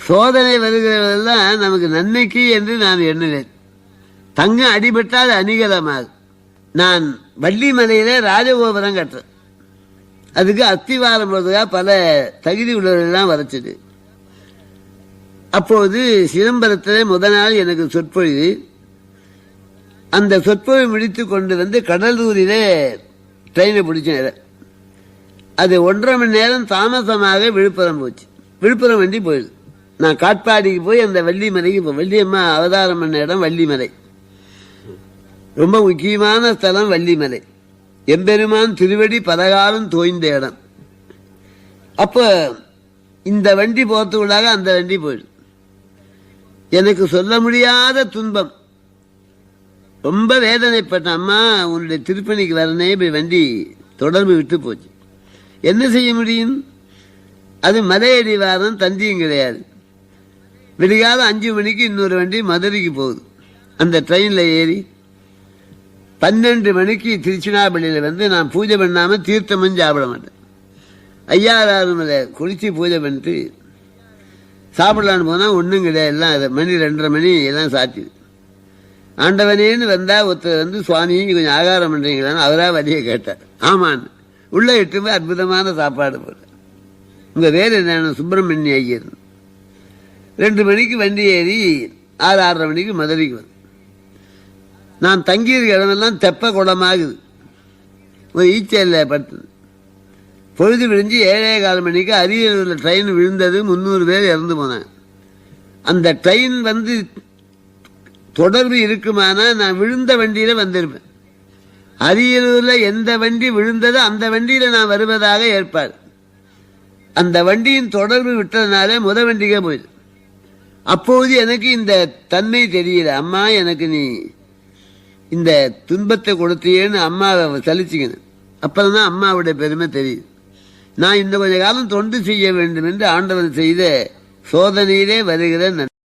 சோதனை வருகிறதெல்லாம் நமக்கு நன்மைக்கு என்று நான் எண்ணுவேன். தங்கம் அடிபட்டால் அணிகலமாகும். நான் வள்ளிமலையில ராஜகோபுரம் கட்டுறேன். அதுக்கு அத்திவாரம் போறதுக்காக பல தகுதி உள்ளவர்கள்லாம் வரைச்சது. அப்போது சிதம்பரத்தில் முதல் நாள் எனக்கு சொற்பொழிவு. அந்த சொற்பொழிவு முடித்து கொண்டு வந்து கடலூரிலே ட்ரெயினை பிடிச்சேன். அது 1.5 மணி நேரம் தாமசமாக விழுப்புரம் போச்சு. விழுப்புரம் வண்டி போயிடுது. நான் காட்பாடிக்கு போய் அந்த வள்ளிமலைக்கு வள்ளியம்மா அவதாரம் பண்ண இடம் வள்ளிமலை. ரொம்ப முக்கியமான ஸ்தலம் வள்ளிமலை. எம்பெருமான் திருவடி பலகாலம் தோய்ந்த இடம். அப்ப இந்த வண்டி போறதுக்குள்ளாக அந்த வண்டி போயிடுது. எனக்கு சொல்ல முடியாத துன்பம். ரொம்ப வேதனைப்பட்ட அம்மா, உன்னுடைய திருப்பணிக்கு வரனே இப்படி வண்டி தொடர்பு விட்டு போச்சு. என்ன செய்ய முடியும்? அது மலையடிவாரம், தந்தியும் கிடையாது. விடிகால 5 மணிக்கு இன்னொரு வண்டி மதுரைக்கு போகுது. அந்த ட்ரெயின்ல ஏறி 12 மணிக்கு திருச்சினாப்பள்ளியில வந்து நான் பூஜை பண்ணாம தீர்த்தமும் சாப்பிட மாட்டேன். ஐயாவது குளிச்சு பூஜை பண்ணிட்டு சாப்பிடலான்னு போனா ஒன்றும் கிடையாது. எல்லாம் மணி 2:30 மணி எல்லாம் சாத்திது. ஆண்டவனேன்னு வந்தா ஒருத்தர் வந்து, சுவாமி கொஞ்சம் ஆகாரம் பண்றீங்களான்னு அவரா வழியை கேட்டார். ஆமான்னு உள்ள இட்டு போய் அற்புதமான சாப்பாடு போட. உங்க வேறு என்ன? சுப்பிரமணிய ஐயர். 2 மணிக்கு வண்டி ஏறி 6:30 மணிக்கு மதுரைக்கு வந்து நான் தங்கியிருக்க இடமெல்லாம் தெப்ப குளமாகுது. ஒரு ஈச்சையில் படுத்தது. பொழுது விழிஞ்சு 7:15 மணிக்கு அரியலூரில் ட்ரெயின் விழுந்தது. 300 பேர் இறந்து போனாங்க. அந்த ட்ரெயின் வந்து தொடர்பு இருக்குமானா நான் விழுந்த வண்டியில வந்திருப்பேன். அரியலூர்ல எந்த வண்டி விழுந்ததோ அந்த வண்டியில நான் வருவதாக ஏற்பாடு. அந்த வண்டியின் தொடர்பு விட்டதுனால முத வண்டிக்கே போயிடுது. அப்போது எனக்கு இந்த தன்மை தெரியல. அம்மா, எனக்கு நீ இந்த துன்பத்தை கொடுத்தியேன்னு அம்மாவை சலிச்சுக்கணும். அப்புறம் தான் அம்மாவுடைய பெருமை தெரியுது. நான் இந்த கொஞ்ச காலம் தொண்டு செய்ய வேண்டும் என்று ஆண்டவன் செய்த சோதனையிலே வருகிற